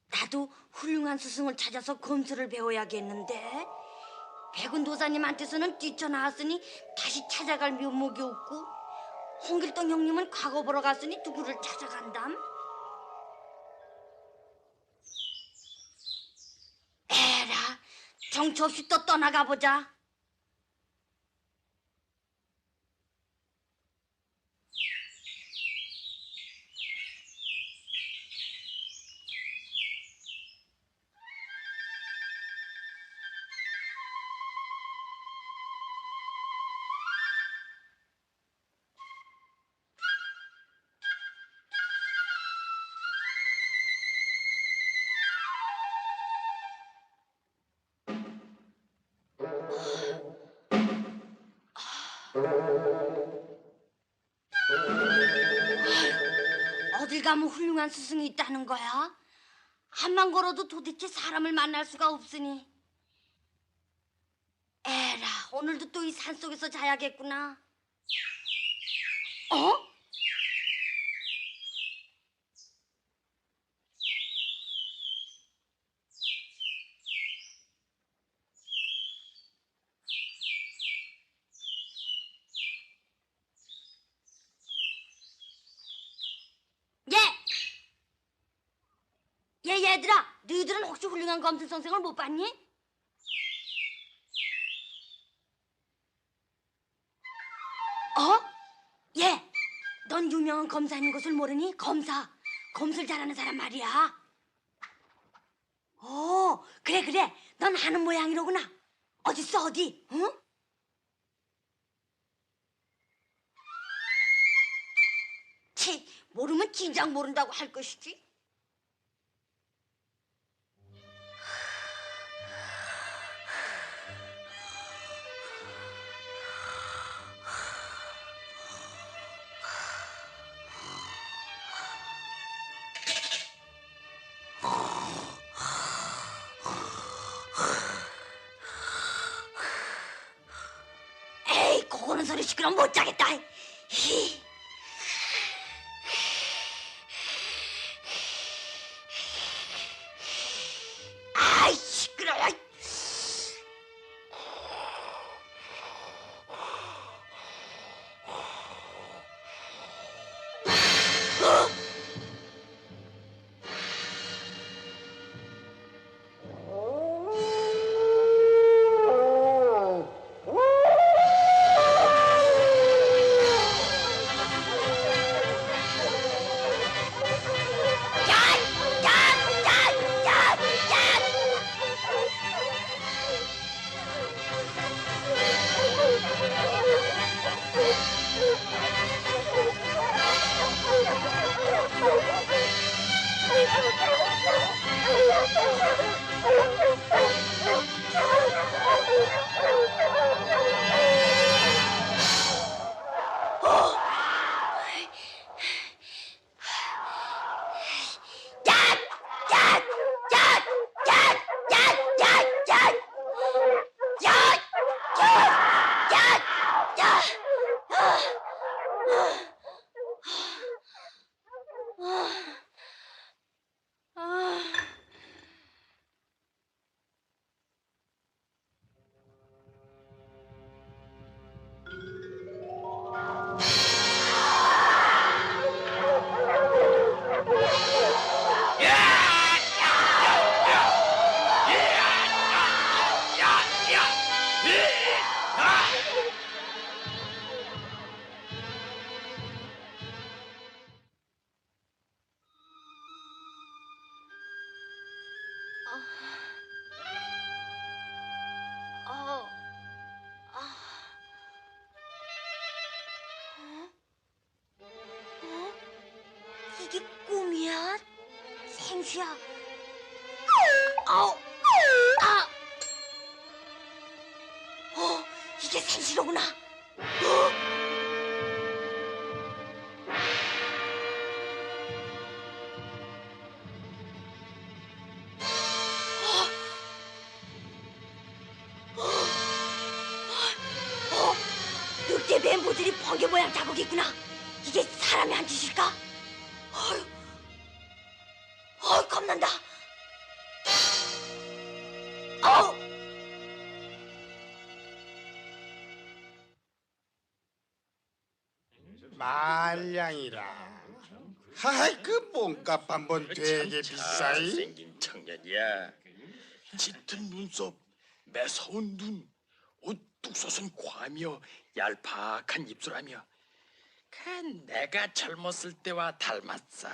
나도 훌륭한 스승을 찾아서 검술을 배워야겠는데. 백운 도사님한테서는 뛰쳐나왔으니 다시 찾아갈 묘목이 없고, 홍길동 형님은 과거 보러 갔으니 누구를 찾아간담? 에라, 정처 없이 또 떠나가 보자. 어딜 가면 훌륭한 스승이 있다는 거야? 한만 걸어도 도대체 사람을 만날 수가 없으니. 에라, 오늘도 또 이 산속에서 자야겠구나. 얘들아, 너희들은 혹시 훌륭한 검술 선생을 못 봤니? 넌 유명한 검사인 것을 모르니? 검술 잘하는 사람 말이야. 그래, 넌 아는 모양이로구나. 어딨어, 어디? 응? 치, 모르면 진작 모른다고 할 것이지. 고고는 소리 시끄러면 못 자겠다. 아이, 시끄러워. 이게 꿈이야? 생시야? 이게 생시로구나. 늑대 뱀보들이 번개 모양 자국이 있구나. 이게 사람이 한 짓일까? 땀난다. 어! 말량이라. 하이 그 몸값 한번 되게 비싸이. 생긴 청년이야. 짙은 눈썹, 매서운 눈, 우뚝 솟은 코하며 얄팍한 입술하며 그 내가 젊었을 때와 닮았어.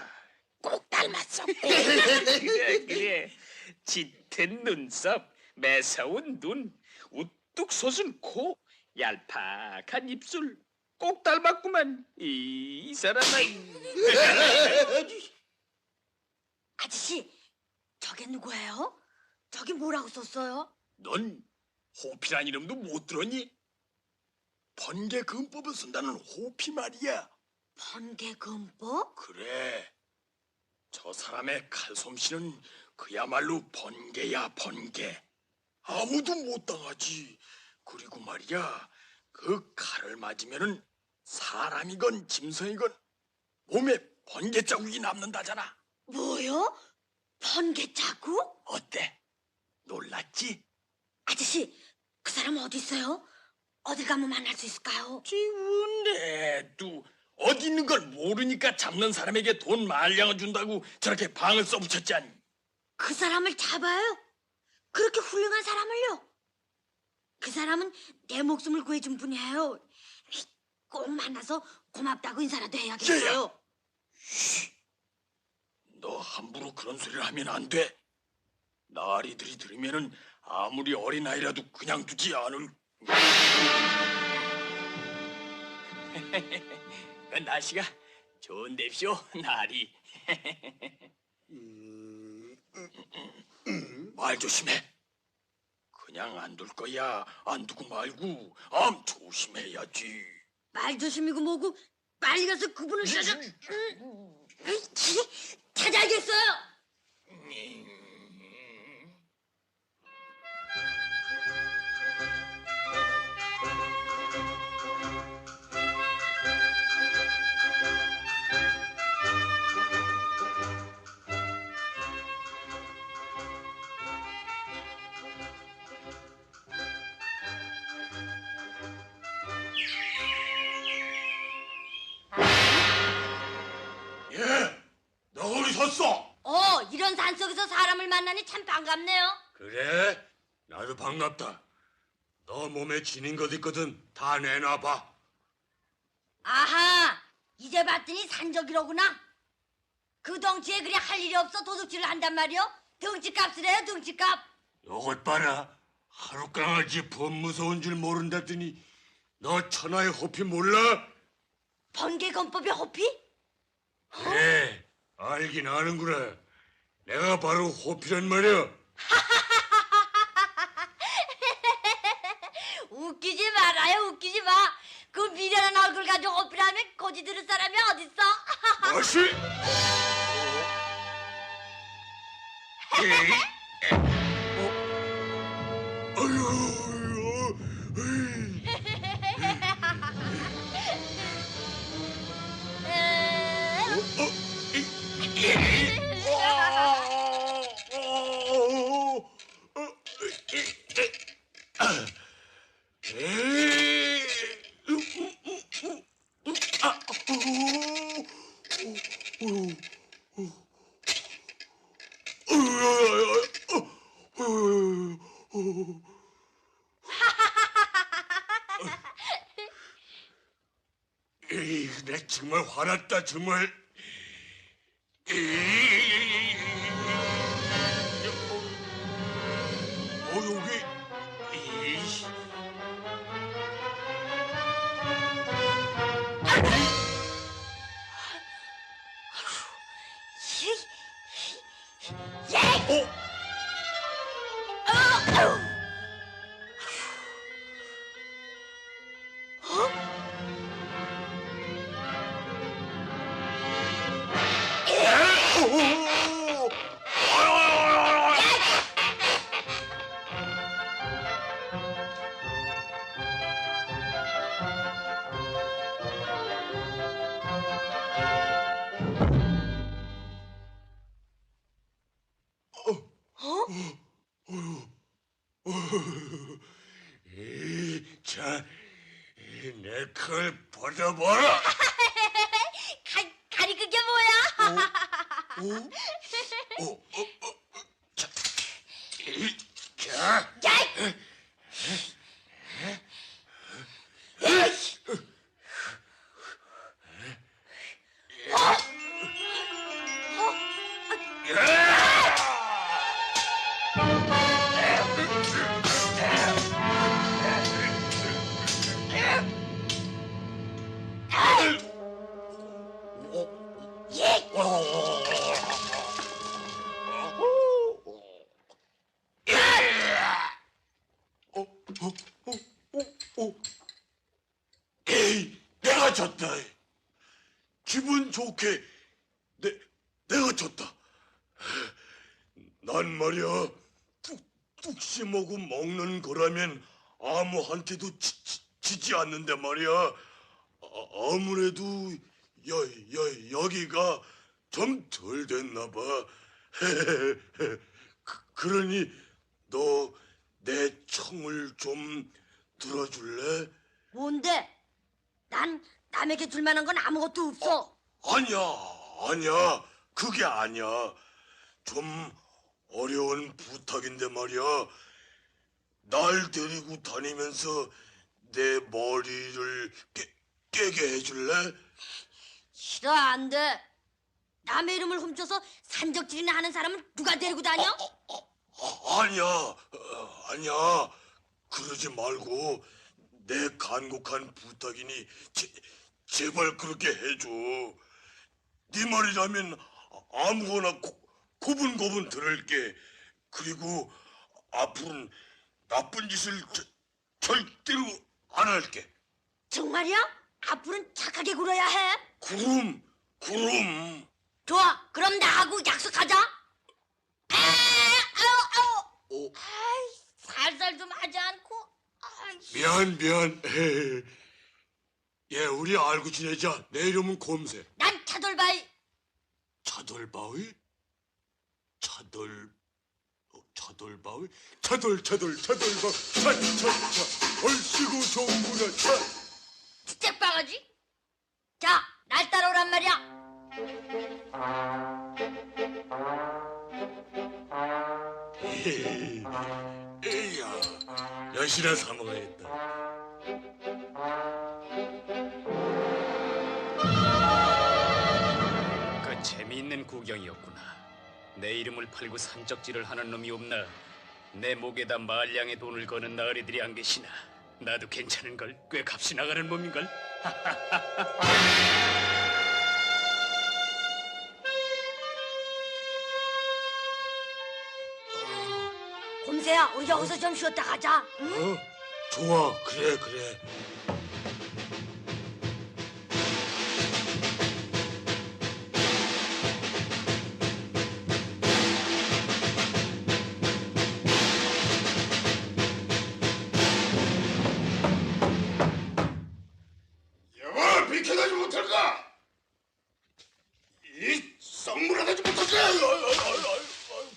꼭 닮았어. 그래. 짙은 눈썹, 매서운 눈, 우뚝 솟은 코, 얄팍한 입술 꼭 닮았구만. 이 사람은. 아저씨, 저게 누구예요? 저기 뭐라고 썼어요? 넌 호피란 이름도 못 들었니? 번개 금법을 쓴다는 호피 말이야. 번개금법? 그래. 저 사람의 칼솜씨는 그야말로 번개야, 번개. 아무도 못 당하지. 그리고 말이야, 그 칼을 맞으면은 사람이건 짐승이건 몸에 번개 자국이 남는다잖아. 뭐요? 번개 자국? 어때? 놀랐지? 아저씨, 그 사람 어디 있어요? 어딜 가면 만날 수 있을까요? 지운애도 어디 있는 걸 모르니까 잡는 사람에게 돈 말량을 준다고 저렇게 방을 써붙였지 않니? 그 사람을 잡아요? 그렇게 훌륭한 사람을요? 그 사람은 내 목숨을 구해준 분이에요. 꼭 만나서 고맙다고 인사라도 해야겠어요. 너 함부로 그런 소리를 하면 안 돼. 나리들이 들으면은 아무리 어린아이라도 그냥 두지 않을. 그 날씨가 좋은데쇼, 나리. 말 조심해. 그냥 안 둘 거야. 안 두고 말고 암 조심해야지. 말 조심이고 뭐고 빨리 가서 그분을 찾아. 찾아야겠어요. 예, 너 어디 섰어? 이런 산속에서 사람을 만나니 참 반갑네요. 그래? 나도 반갑다. 너 몸에 지닌 것 있거든. 다 내놔봐. 아하, 이제 봤더니 산적이로구나. 그 덩치에 그리 할 일이 없어 도둑질을 한단 말이요. 덩치값을 해요, 덩치값. 요것 봐라. 하루 강아지 범 무서운 줄 모른다더니 너 천하의 호피 몰라? 번개검법의 호피? 그래, 알긴 아는구나. 내가 바로 호피란 말이야. 웃기지 말아요, 웃기지 마. 그 미련한 얼굴 가지고 호피라면 고지 들을 사람이 어딨어? 뭐시? 내 정말 화났다 정말. 여기. 자, 내 칼 받아봐라. 가리 그게 뭐야? 자, 야! 에이, 내가 졌다. 기분 좋게 내가 졌다. 난 말이야, 뚝 씹어고 먹는 거라면 아무한테도 지지 않는데 말이야. 아무래도 여기가 좀 덜 됐나 봐. 그러니 너 내 청을 좀 들어줄래? 뭔데? 난 남에게 줄 만한 건 아무것도 없어. 아니야. 그게 아니야. 좀 어려운 부탁인데 말이야. 날 데리고 다니면서 내 머리를 깨게 해줄래? 싫어, 안 돼. 남의 이름을 훔쳐서 산적질이나 하는 사람은 누가 데리고 다녀? 아니야. 그러지 말고 내 간곡한 부탁이니 제발 그렇게 해줘. 네 말이라면 아무거나 고분고분 들을게. 그리고 앞으로는 나쁜 짓을 절대로 안 할게. 정말이야? 앞으로는 착하게 굴어야 해. 그럼. 좋아, 그럼 나하고 약속하자. 아우. 아이, 살살 좀 하지 않고. 아이. 미안. 예, 우리 알고 지내자. 내 이름은 곰새. 난 차돌바이. 차돌바위? 차돌바위? 차돌바위. 얼씨구 좋구나. 찌짝바가지. 자, 날 따라오란 말이야. 에이야, 여시나 사 먹어야겠다. 그 재미있는 구경이었구나. 내 이름을 팔고 산적질을 하는 놈이 없나? 내 목에다 말량의 돈을 거는 나으리들이 안 계시나? 나도 괜찮은 걸. 꽤 값이 나가는 몸인걸. 곰새야, 우리 여기서 좀 쉬었다 가자. 응? 좋아, 그래. 여보, 비켜나지 못할까? 이 썩물하지 못할까?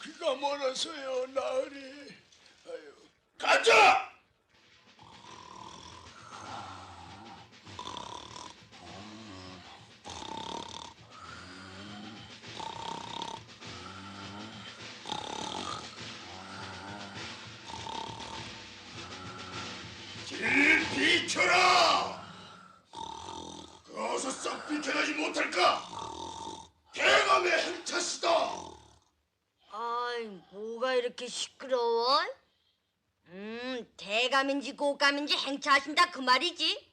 귀가 멀어서요, 나으리. 가자! 길 비켜라! 어서 싹 비켜나지 못할까? 대감의 행차시다! 아이, 뭐가 이렇게 시끄러워? 대감인지 고감인지 행차하신다 그 말이지.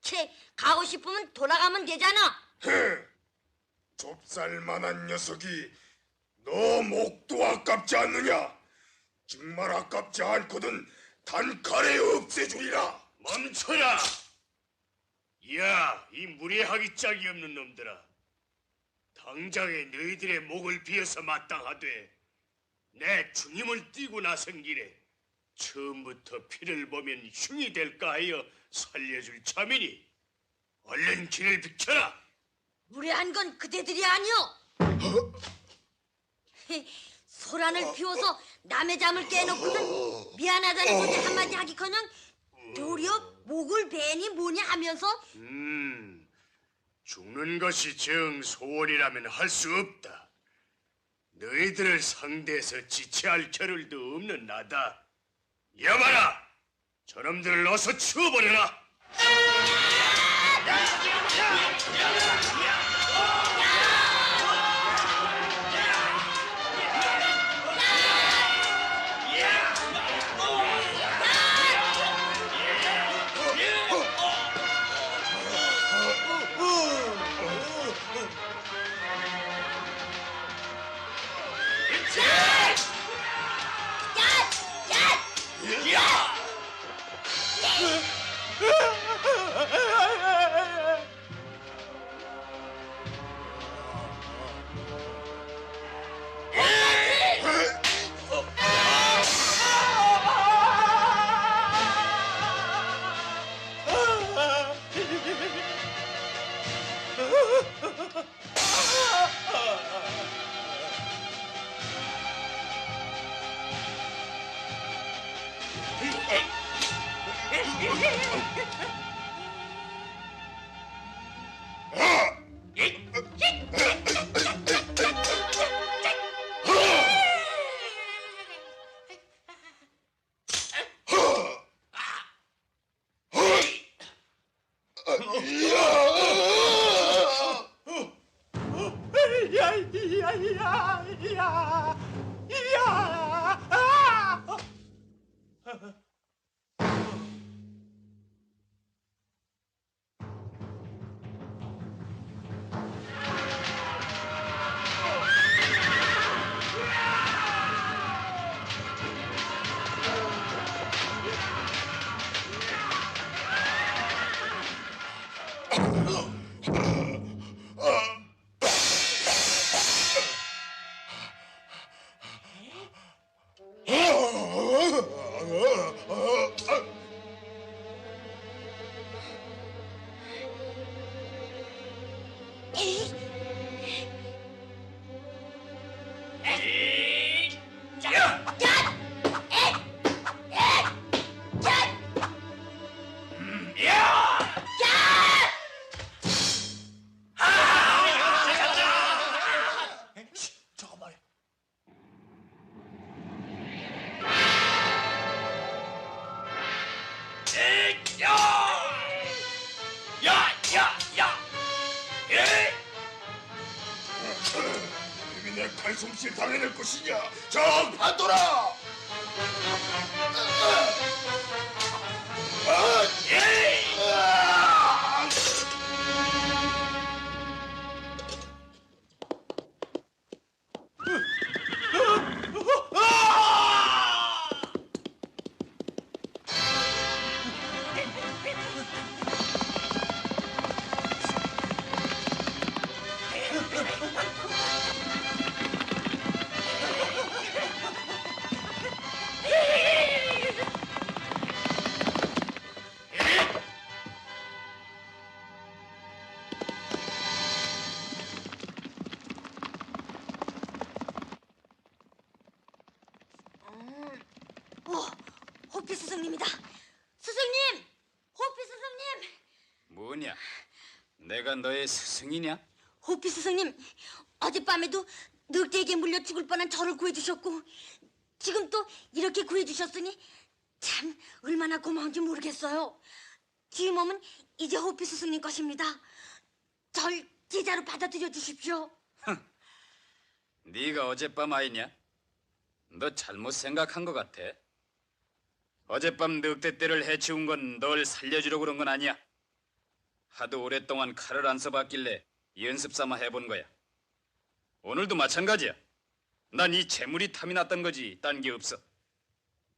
채, 가고 싶으면 돌아가면 되잖아. 좁쌀만한 녀석이 너 목도 아깝지 않느냐? 정말 아깝지 않거든 단칼에 없애주리라. 멈춰라! 야, 이 무례하기 짝이 없는 놈들아. 당장에 너희들의 목을 비어서 마땅하되 내 주님을 띄고 나선 길에 처음부터 피를 보면 흉이 될까 하여 살려줄 참이니 얼른 길을 비켜라. 무례한 건 그대들이 아니오. 소란을 피워서 남의 잠을 깨놓고는 미안하다는 소리 한마디 하기커녕 도리어 벤이 뭐냐 하면서 죽는 것이 정 소원이라면 할 수 없다. 너희들을 상대해서 지체할 겨를도 없는 나다. 여봐라! 저놈들을 어서 치워버려라! 이미 내 칼솜씨를 당해낼 것이냐? 정판도라! 호피 스승님이다. 스승님! 호피 스승님! 뭐냐? 내가 너의 스승이냐? 호피 스승님, 어젯밤에도 늑대에게 물려 죽을 뻔한 저를 구해주셨고 지금 또 이렇게 구해주셨으니 참 얼마나 고마운지 모르겠어요. 지 몸은 이제 호피 스승님 것입니다. 절 제자로 받아들여 주십시오. 네가 어젯밤 아이냐? 너 잘못 생각한 것 같아. 어젯밤 늑대떼를 해치운 건 널 살려주려고 그런 건 아니야. 하도 오랫동안 칼을 안 써봤길래 연습 삼아 해본 거야. 오늘도 마찬가지야. 난 이 재물이 탐이 났던 거지 딴 게 없어.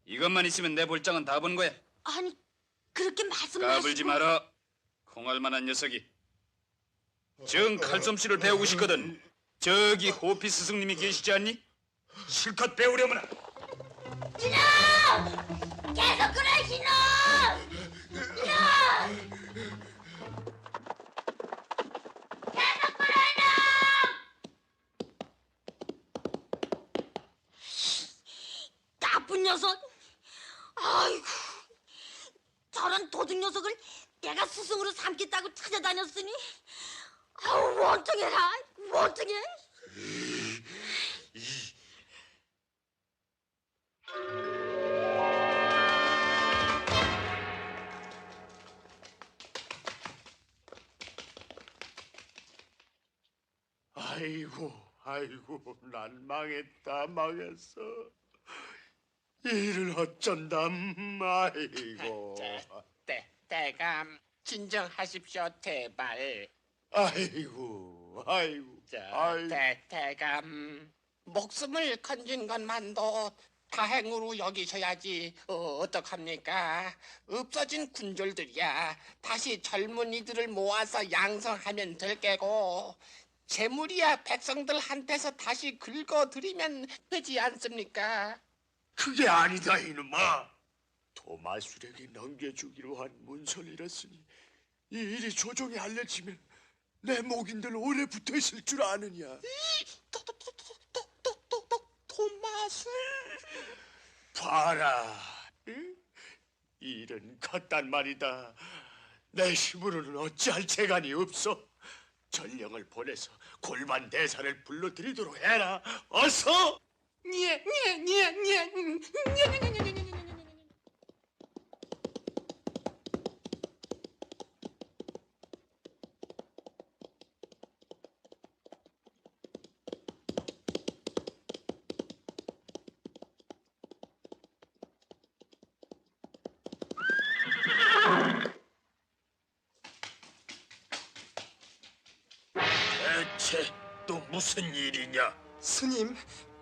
이것만 있으면 내 볼장은 다 본 거야. 아니 그렇게 말씀하시고 까불지 마라. 콩할 만한 녀석이. 정 칼솜씨를 배우고 싶거든. 저기 호피 스승님이 계시지 않니? 실컷 배우려면 계속 그러시노! 계속 그러노! 나쁜 녀석! 아이고, 저런 도둑 녀석을 내가 스승으로 삼겠다고 찾아다녔으니 아우 원통해라 원통해. 아이고, 난 망했어. 이 일을 어쩐담, 아이고. 대감 진정하십시오 대발. 아이고. 대감 목숨을 건진 것만도 다행으로 여기셔야지. 어떡합니까? 없어진 군졸들이야 다시 젊은이들을 모아서 양성하면 될 게고, 재물이야 백성들한테서 다시 긁어들이면 되지 않습니까? 그게 아니다, 이놈아. 도마술에게 넘겨주기로 한 문서이랬으니 이 일이 조정에 알려지면 내 목인들 오래 붙어 있을 줄 아느냐. 도마술. 봐라, 응? 이 일은 컸단 말이다. 내 힘으로는 어찌할 재간이 없어. 전령을 보내서 골반 대사를 불러들이도록 해라. 어서. 예. 대체 또 무슨 일이냐? 스님,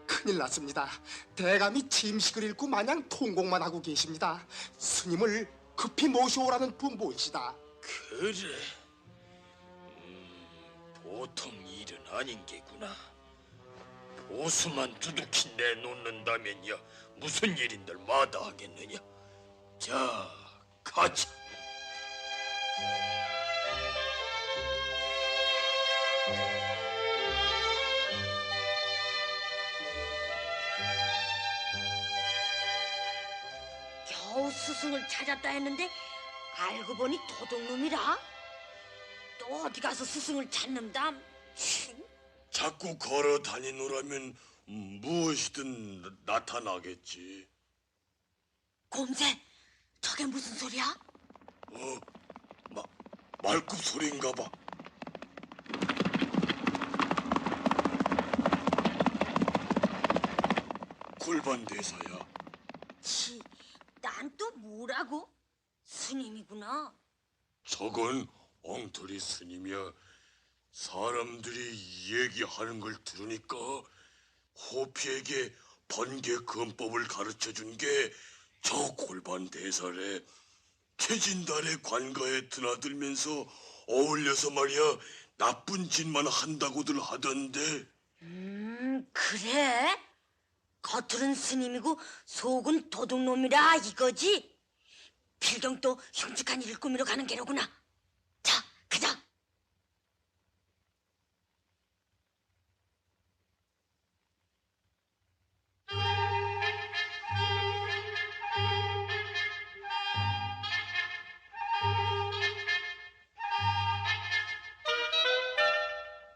큰일 났습니다. 대감이 짐식을 잃고 마냥 통곡만 하고 계십니다. 스님을 급히 모셔오라는 분보이시다. 그래. 보통 일은 아닌 게구나. 보수만 두둑히 내놓는다면야 무슨 일인들 마다하겠느냐. 자, 가자. 겨우 스승을 찾았다 했는데 알고 보니 도둑놈이라. 또 어디 가서 스승을 찾는담. 자꾸 걸어 다니노라면 무엇이든 나타나겠지. 곰새, 저게 무슨 소리야? 말굽 소리인가 봐. 골반 대사야. 난 또 뭐라고? 스님이구나. 저건 엉터리 스님이야. 사람들이 얘기하는 걸 들으니까 호피에게 번개 근법을 가르쳐준 게 저 골반 대사래. 태진달의 관가에 드나들면서 어울려서 말이야 나쁜 짓만 한다고들 하던데. 그래? 겉으로는 스님이고 속은 도둑놈이라 이거지? 필경도 흉측한 일을 꾸미러 가는 게로구나. 자, 가자.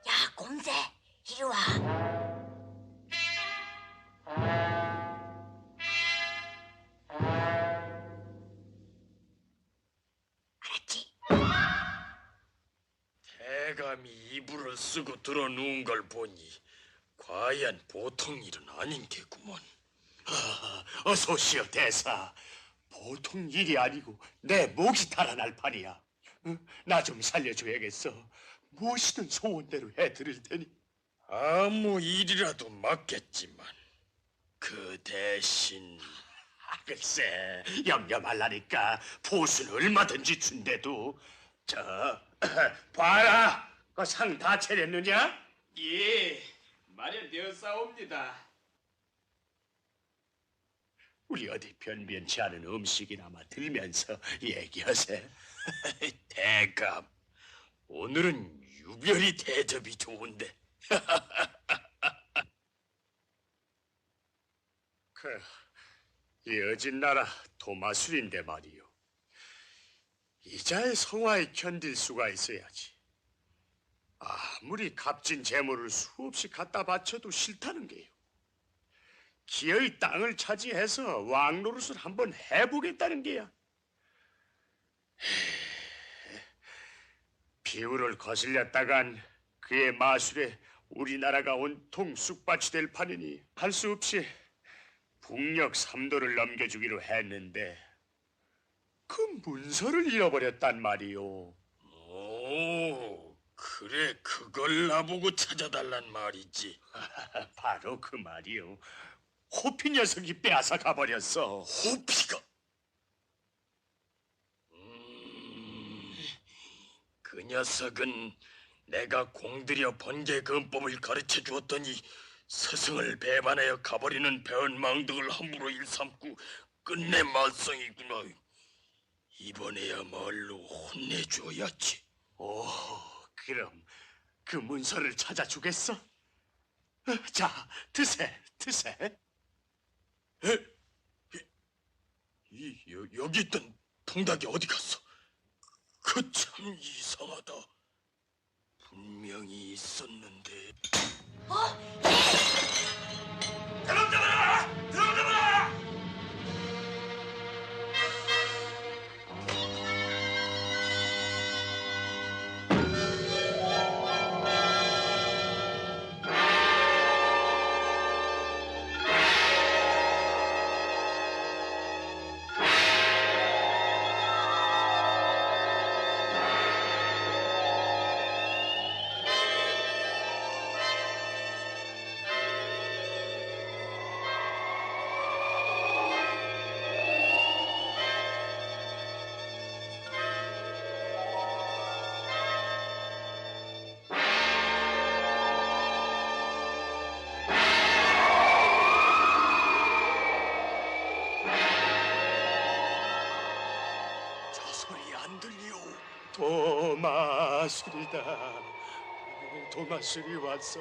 야, 곰새, 이리 와. 알았지? 대감이 이불을 쓰고 들어누운 걸 보니 과연 보통 일은 아닌 게구먼. 어서 오시오, 대사. 보통 일이 아니고 내 목이 달아날 판이야. 나 좀 살려줘야겠어. 무엇이든 소원대로 해드릴 테니. 아무 일이라도 맡겠지만 그 대신 글쎄, 염려 말라니까. 보수는 얼마든지 준대도. 봐라. 그 상 다 차렸느냐? 예, 마련되었사옵니다. 우리 어디 변변치 않은 음식이나마 들면서 얘기하세. 대감, 오늘은 유별이 대접이 좋은데. 이 어진 나라 도마술인데 말이요. 이자의 성화에 견딜 수가 있어야지. 아무리 값진 재물을 수없이 갖다 바쳐도 싫다는 게요. 기어이 땅을 차지해서 왕 노릇을 한번 해보겠다는 게야. 비율을 거슬렸다간 그의 마술에 우리나라가 온통 쑥밭이 될 판이니 할 수 없이 북녘 삼도를 넘겨주기로 했는데 그 문서를 잃어버렸단 말이오. 오, 그래 그걸 나보고 찾아달란 말이지. 바로 그 말이오. 호피 녀석이 빼앗아 가버렸어. 호피가? 그 녀석은 내가 공들여 번개금법을 가르쳐 주었더니 스승을 배반하여 가버리는 배은망덕을 함부로 일삼고 끝내 말썽이구나. 이번에야말로 혼내줘야지. 오, 그럼 그 문서를 찾아주겠어? 자, 드세. 여기 있던 통닭이 어디 갔어? 그 참 이상하다. 분명히 있었는데. 드럼 잡아라! 드럼 잡아라! 저 소리 안 들려. 도마술이다. 도마술이 왔어.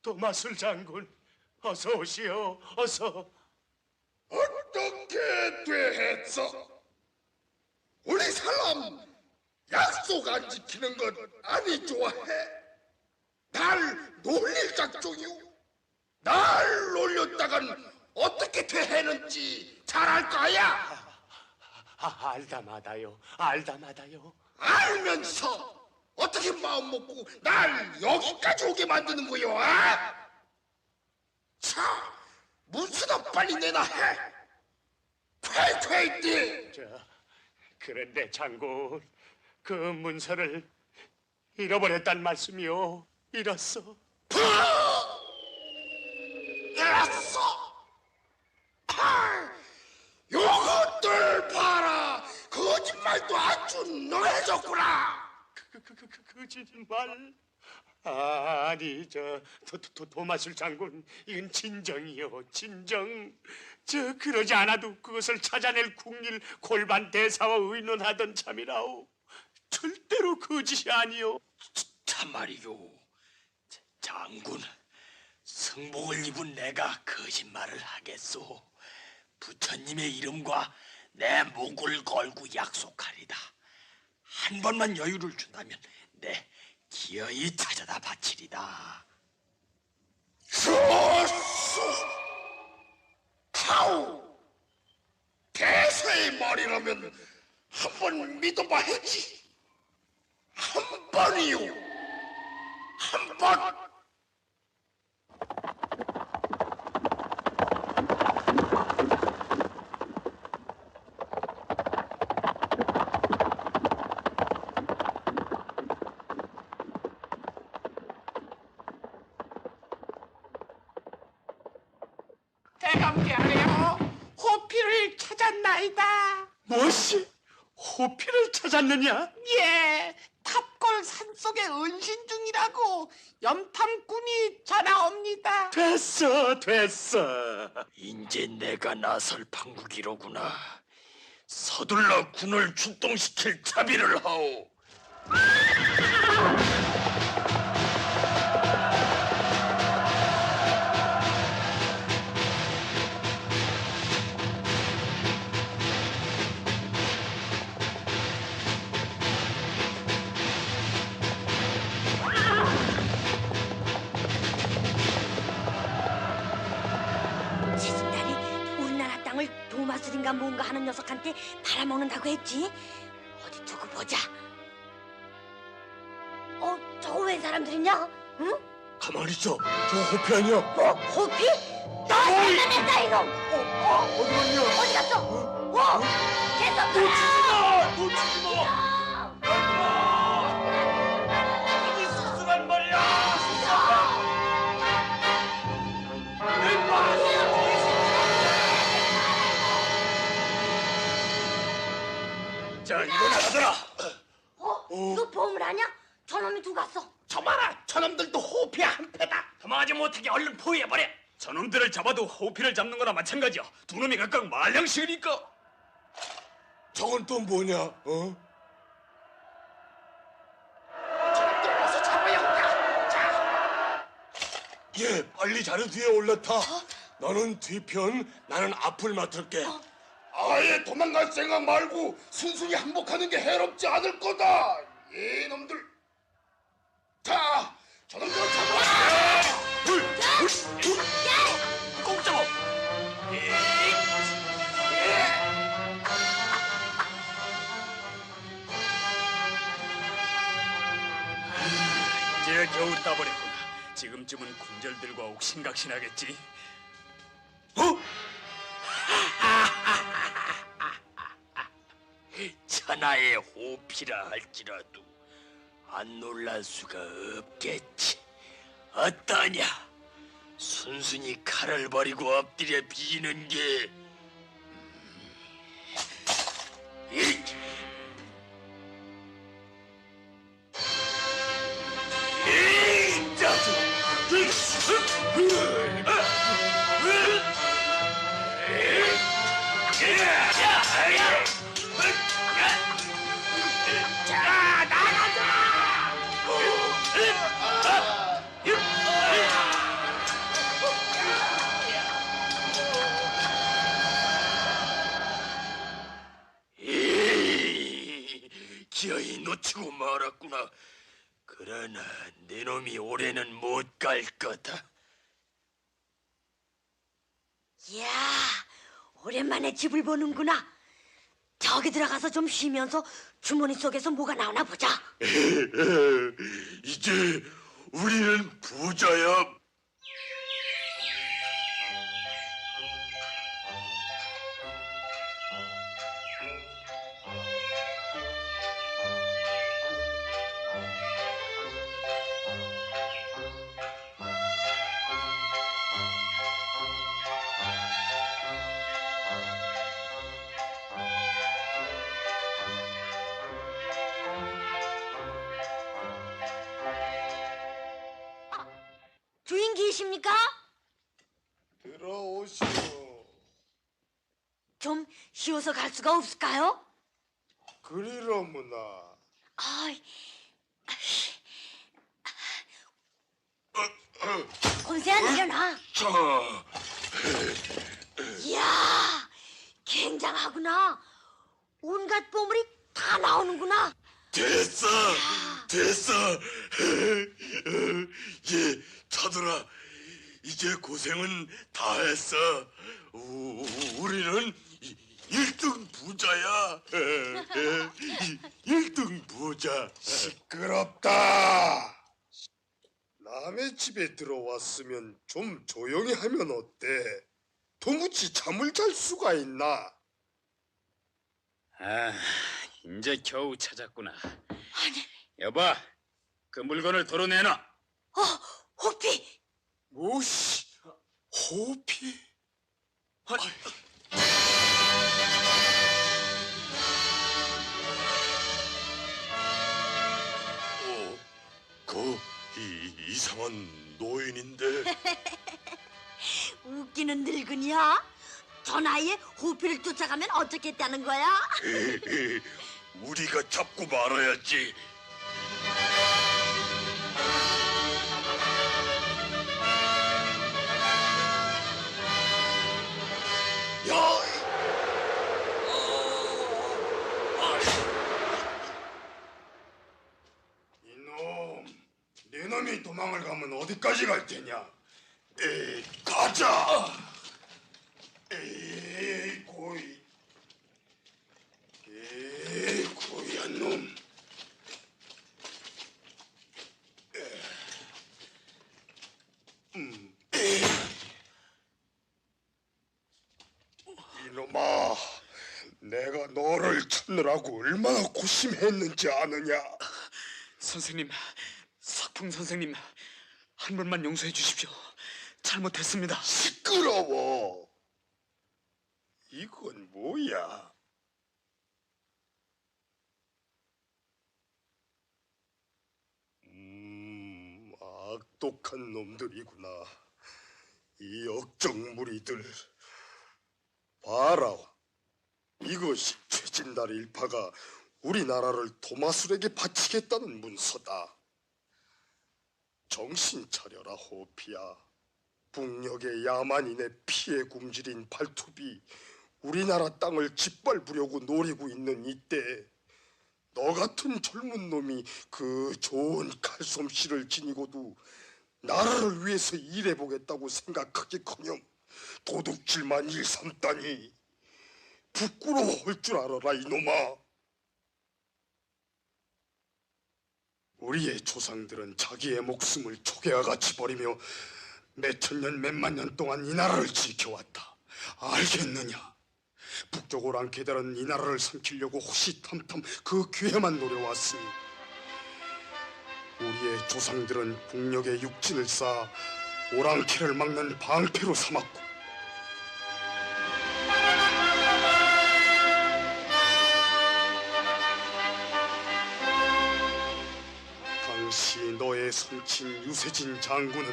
도마술 장군, 어서 오시오. 어서. 어떻게 됐어? 우리 사람 약속 안 지키는 것 아니 좋아해? 날 놀릴 작정이오? 날 놀렸다간 어떻게 대해는지 잘 알 거야? 알다마다요. 알면서 어떻게 마음 먹고 날 여기까지 오게 만드는 거요? 아? 자, 문서나 빨리 내놔 해. 쾌쾌띠. 그런데 장군, 그 문서를 잃어버렸단 말씀이요. 잃었어. 알았어. 요것들 봐라. 거짓말도 아주 능해졌구나. 거짓말? 아니, 도마술 장군, 이건 진정이요, 진정. 그러지 않아도 그것을 찾아낼 국릴 골반 대사와 의논하던 참이라오. 절대로 거짓이 아니요. 참말이요. 장군, 승복을 입은 내가 거짓말을 하겠소. 부처님의 이름과 내 목을 걸고 약속하리다. 한 번만 여유를 준다면 내 기어이 찾아다 바치리다. 좋소. 타오. 대세의 말이라면 한 번 믿어봐야지. 한 번이요. 한 번. 대감께하여 호피를 찾았나이다. 무엇이? 호피를 찾았느냐? 예, 탑골 산속에 은신 중이라고 염탐꾼이 전하옵니다. 됐어. 이제 내가 나설 판국이로구나. 서둘러 군을 출동시킬 자비를 하오. 뭔가 하는 녀석한테 팔아먹는다고 했지? 어디 두고 보자. 저거 웬 사람들이냐? 응? 가만히 있어. 저 호피 아니야? 호피? 너 장난했다 이놈! 어디 갔냐? 어디 갔어? 계속 가라! 놓치지 마! 어디 수술한 말이야? 자, 이건 알아들어. 너 보험을 하냐? 저놈이 누구 갔어? 저봐라, 저놈들도 호피 한 패다. 도망하지 못하게 얼른 포위해버려. 저놈들을 잡아도 호피를 잡는 거나 마찬가지야. 두 놈이 각각 말량씩이니까. 저건 또 뭐냐? 저놈들 어서 잡아야 한다. 자, 예, 빨리 자료 뒤에 올라타. 너는 뒤편, 나는 앞을 맡을게. 아예 도망갈 생각 말고 순순히 항복하는 게 해롭지 않을 거다. 이놈들. 자, 저놈들 잡아. 꼭 잡아! 이제 겨우 따버렸구나. 지금쯤은 군절들과 옥신각신하겠지. 천하의 호피라 할지라도 안 놀랄 수가 없겠지. 어떠냐? 순순히 칼을 버리고 엎드려 비는 게 기어이 놓치고 말았구나. 그러나 내 놈이 올해는 못 갈 거다. 이야, 오랜만에 집을 보는구나. 저기 들어가서 좀 쉬면서 주머니 속에서 뭐가 나오나 보자. 이제 우리는 부자야. 주인 계십니까? 들어오시오. 좀 쉬어서 갈 수가 없을까요? 그리로구나. 아이, 권세야 내려놔. 자, 이야, 굉장하구나. 온갖 보물이 다 나오는구나. 됐어. 예, 차들아. 이제 고생은 다 했어. 우리는 1등 부자야. 1등 부자. 시끄럽다. 남의 집에 들어왔으면 좀 조용히 하면 어때? 도무지 잠을 잘 수가 있나? 아, 이제 겨우 찾았구나. 아니, 여보, 그 물건을 도로 내놔. 호피. 오씨, 호피? 이상한 노인인데. 웃기는 늙은이야. 저 나이에 호피를 쫓아가면 어쩌겠다는 거야? 우리가 잡고 말아야지. 야! 이놈, 네 놈이 도망을 가면 어디까지 갈 테냐? 가자. 에이, 고이. 내가 너를 찾느라고 얼마나 고심했는지 아느냐? 선생님, 석풍 선생님, 한 번만 용서해 주십시오. 잘못했습니다. 시끄러워. 이건 뭐야? 악독한 놈들이구나. 이 억정무리들. 봐라. 이것이 최진달 일파가 우리나라를 도마술에게 바치겠다는 문서다. 정신 차려라, 호피야. 북녘의 야만인의 피에 굶주린 발톱이 우리나라 땅을 짓밟으려고 노리고 있는 이때 너 같은 젊은 놈이 그 좋은 칼솜씨를 지니고도 나라를 위해서 일해보겠다고 생각하기커녕 도둑질만 일삼다니 부끄러워할 줄 알아라, 이놈아. 우리의 조상들은 자기의 목숨을 조개와같이 버리며 몇천 년 몇만 년 동안 이 나라를 지켜왔다. 알겠느냐? 북쪽 오랑캐들은 이 나라를 삼키려고 호시탐탐 그 기회만 노려왔으니 우리의 조상들은 북녘에 육진을 쌓아 오랑캐를 막는 방패로 삼았고 당시 너의 선친 유세진 장군은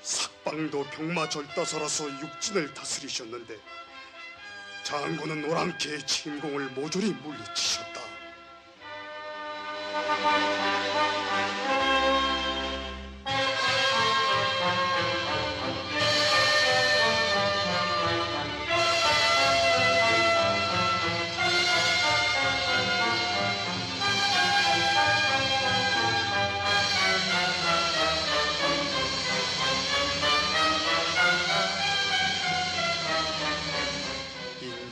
삭방도 병마절다서라서 육진을 다스리셨는데 장군은 오랑캐의 침공을 모조리 물리치셨다.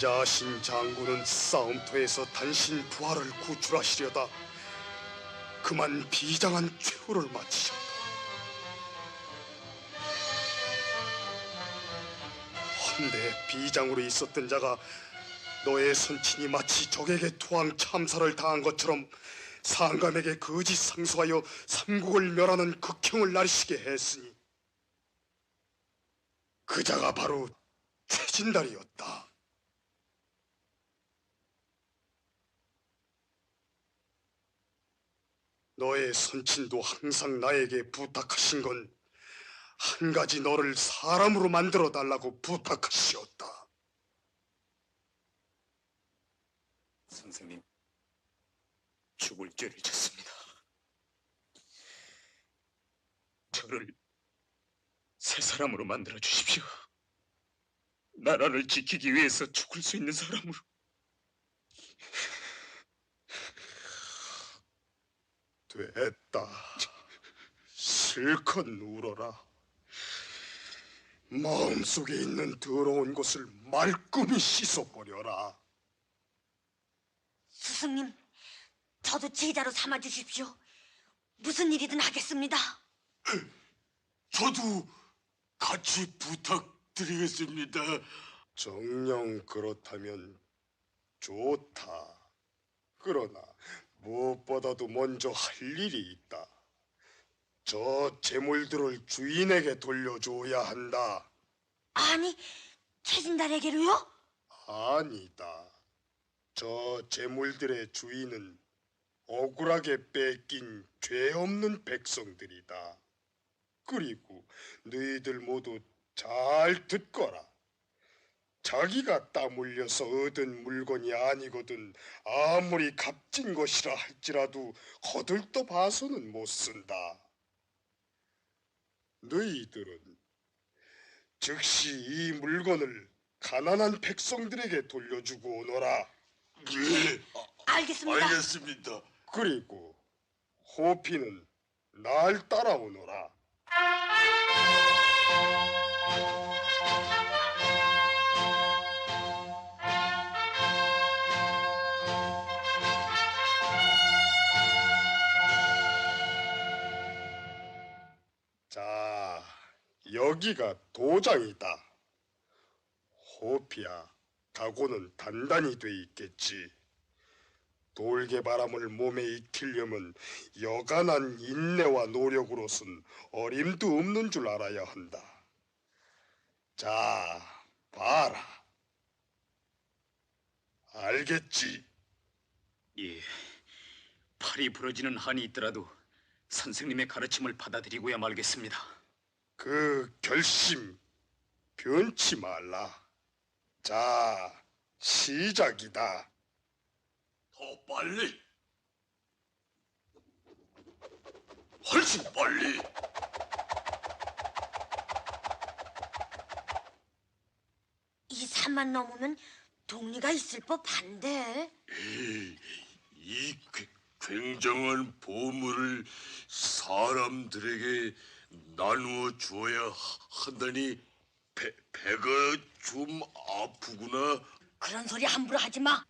인자하신 장군은 싸움터에서 단신 부하를 구출하시려다 그만 비장한 최후를 마치셨다. 헌데 비장으로 있었던 자가 너의 선친이 마치 적에게 투항 참사를 당한 것처럼 상감에게 거짓 상소하여 삼국을 멸하는 극형을 날리시게 했으니 그 자가 바로 최진달이었다. 너의 선친도 항상 나에게 부탁하신 건 한 가지 너를 사람으로 만들어 달라고 부탁하시었다. 선생님, 죽을 죄를 졌습니다. 저를 새 사람으로 만들어 주십시오. 나라를 지키기 위해서 죽을 수 있는 사람으로. 됐다. 실컷 울어라. 마음속에 있는 더러운 것을 말끔히 씻어버려라. 스승님, 저도 제자로 삼아주십시오. 무슨 일이든 하겠습니다. 저도 같이 부탁드리겠습니다. 정녕 그렇다면 좋다. 그러나 무엇보다도 먼저 할 일이 있다. 저 재물들을 주인에게 돌려줘야 한다. 아니, 최진달에게로요? 아니다. 저 재물들의 주인은 억울하게 뺏긴 죄 없는 백성들이다. 그리고 너희들 모두 잘 듣거라. 자기가 땀 흘려서 얻은 물건이 아니거든 아무리 값진 것이라 할지라도 거들떠 봐서는 못 쓴다. 너희들은 즉시 이 물건을 가난한 백성들에게 돌려주고 오너라. 예, 알겠습니다. 알겠습니다. 그리고 호피는 날 따라오너라. 자, 여기가 도장이다. 호피야, 사고는 단단히 돼 있겠지. 돌개바람을 몸에 익히려면 여간한 인내와 노력으로선 어림도 없는 줄 알아야 한다. 자, 봐라. 알겠지? 예, 팔이 부러지는 한이 있더라도 선생님의 가르침을 받아들이고야 말겠습니다. 그 결심 변치 말라. 자, 시작이다. 더 빨리. 훨씬 빨리. 이 산만 넘으면 동리가 있을 법한데. 이 굉장한 보물을 사람들에게 나누어 주어야 한다니 배가 좀 아프구나. 그런 소리 함부로 하지 마.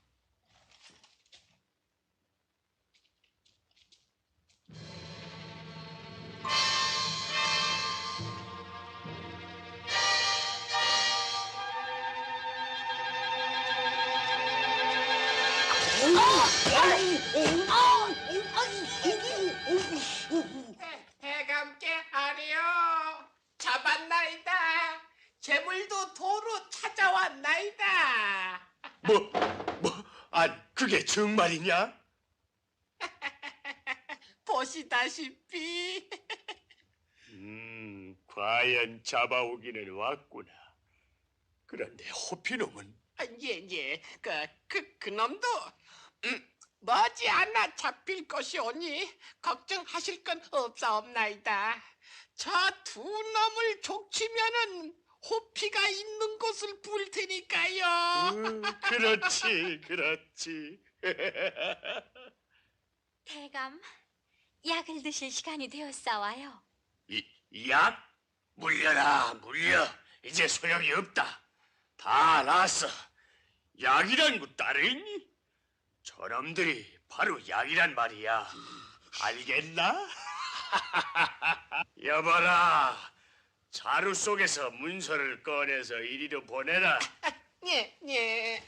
대감께 하려 잡았나이다. 재물도 도로 찾아왔나이다. 그게 정말이냐? 보시다시피 과연 잡아오기는 왔구나. 그런데 호피놈은 예, 그놈도 머지않아 잡힐 것이오니 걱정하실 건 없사옵나이다. 저 두 놈을 족치면은 호피가 있는 곳을 부을 테니까요. 그렇지. 대감, 약을 드실 시간이 되었사와요. 약? 물려라, 물려. 이제 소용이 없다. 다 났어. 약이란 거 따르니? 저놈들이 바로 약이란 말이야. 알겠나? 여봐라. 자루 속에서 문서를 꺼내서 이리로 보내라. 예.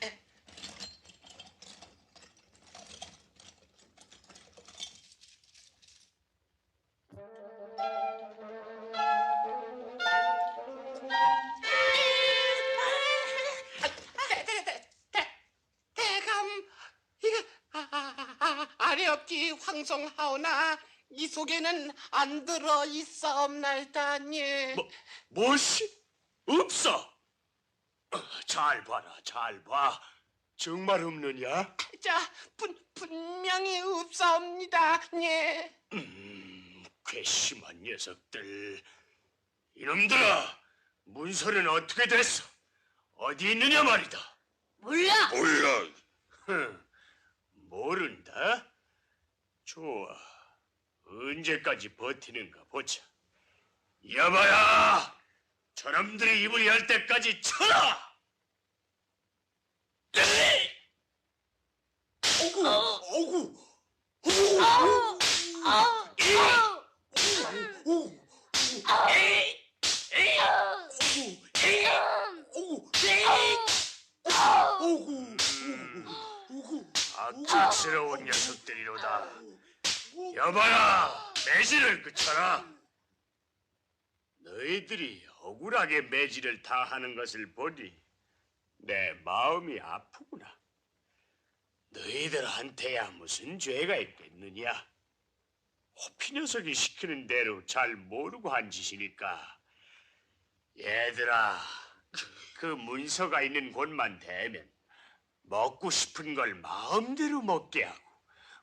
대감, 이거 아래없기 황송하오나 이 속에는 안 들어 있사옵나이다. 예. 뭐시? 없어. 잘 봐라, 잘 봐. 정말 없느냐? 자, 분명히 없사옵니다. 예. 괘씸한 녀석들. 이놈들아, 문서는 어떻게 됐어? 어디 있느냐 말이다. 몰라. 모른다? 좋아. 언제까지 버티는가 보자. 여봐라! 저놈들이 입을 열 때까지 쳐라! 악질스러운 녀석들이로다. 여봐라, 매질을 그쳐라. 너희들이 억울하게 매질을 다 하는 것을 보니 내 마음이 아프구나. 너희들한테야 무슨 죄가 있겠느냐? 호피 녀석이 시키는 대로 잘 모르고 한 짓이니까. 얘들아, 그 문서가 있는 곳만 대면 먹고 싶은 걸 마음대로 먹게 하고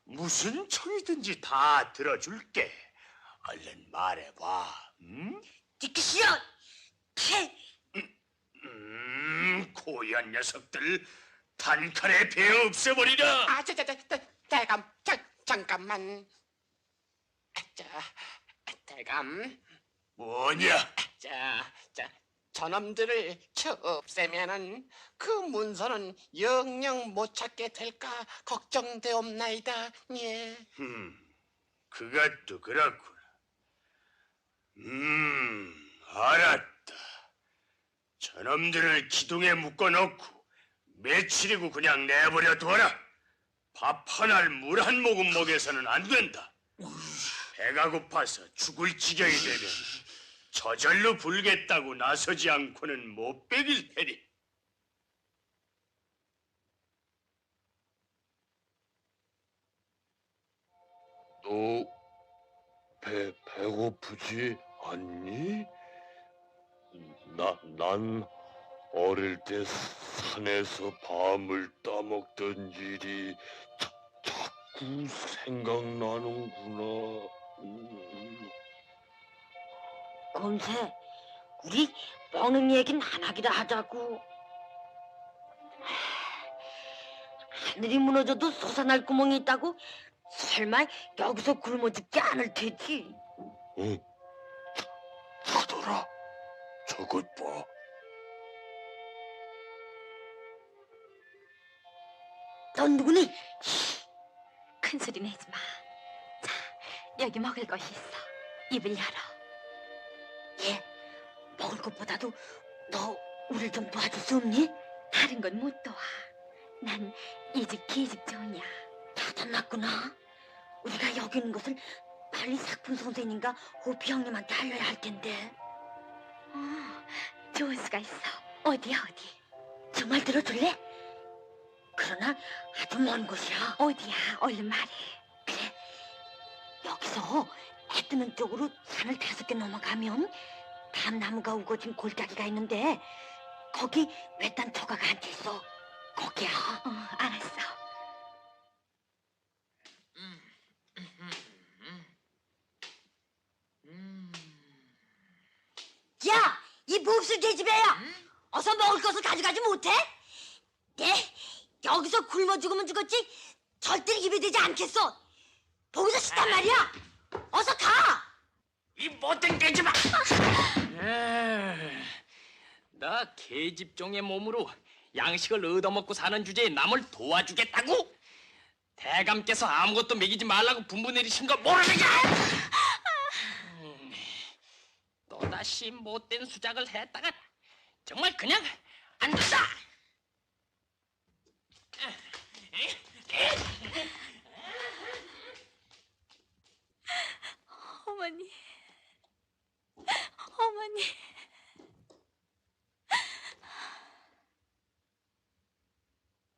무슨 청이든지 다 들어줄게. 얼른 말해봐. 듣기 싫어. 고얀 녀석들, 단칼에 베어 없애버리라. 대감, 잠깐만. 대감. 뭐냐? 저놈들을 없애면은 그 문서는 영영 못 찾게 될까 걱정되옵나이다. 예. 그것도 그렇구나. 알았다. 저놈들을 기둥에 묶어놓고 며칠이고 그냥 내버려 둬라. 밥 한 알 물 한 모금 먹여서는 안 된다. 배가 고파서 죽을 지경이 되면 저절로 불겠다고 나서지 않고는 못 베길 테니. 너 배고프지 않니? 난 어릴 때 산에서 밤을 따먹던 일이 자꾸 생각나는구나. 곰새, 우리 먹는 얘긴 안 하기로 하자고. 하늘이 무너져도 솟아날 구멍이 있다고? 설마 여기서 굶어 죽지 않을 테지? 응, 차더라. 저것 봐. 넌 누구니? 큰 소리 내지 마. 자, 여기 먹을 것이 있어. 입을 열어. 얘, 먹을 것보다도 너 우릴 좀 도와줄 수 없니? 다른 건 못 도와. 난 이 집 계집 종이야. 찾아났구나. 우리가 여기 있는 것을 빨리 사꾼 선생님과 호피 형님한테 알려야 할 텐데. 좋은 수가 있어. 어디야 어디? 정말 들어줄래? 그러나 아주 먼 곳이야. 어디야? 얼른 말해. 그래, 여기서 해 뜨는 쪽으로 산을 5개 넘어가면 밤나무가 우거진 골짜기가 있는데 거기 외딴 초가가 앉아있어. 거기야. 알았어. 야, 이 몹쓸 계집애야. 어서 먹을 것을 가져가지 못해? 네, 여기서 굶어 죽으면 죽었지 절대 입에 대지 않겠어. 보기도 싫단 말이야. 어서 가. 이 못된 계집아! 나 계집종의 몸으로 양식을 얻어먹고 사는 주제에 남을 도와주겠다고? 대감께서 아무것도 먹이지 말라고 분부 내리신 거 모르느냐? 또다시 못된 수작을 했다가 정말 그냥 안 된다! 어머니. 어머니.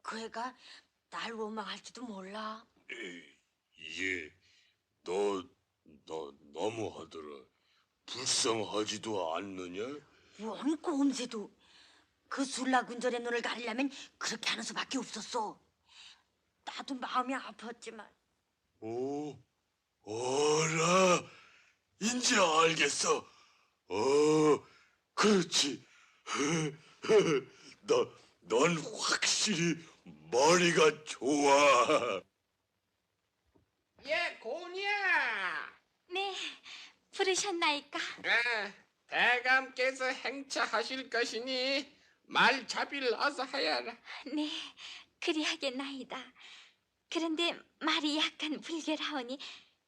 그 애가 날 원망할지도 몰라. 이게 너 너무하더라. 불쌍하지도 않느냐? 원 꼼새도 그 술라군절의 눈을 가리려면 그렇게 하는 수밖에 없었어. 나도 마음이 아팠지만. 오, 어라, 이제 알겠어. 그렇지. 넌 확실히 머리가 좋아. 예, 고니야. 네, 부르셨나이까? 대감께서 행차하실 것이니 말잡이를 어서 하여라. 네, 그리하겠나이다. 그런데 말이 약간 불결하오니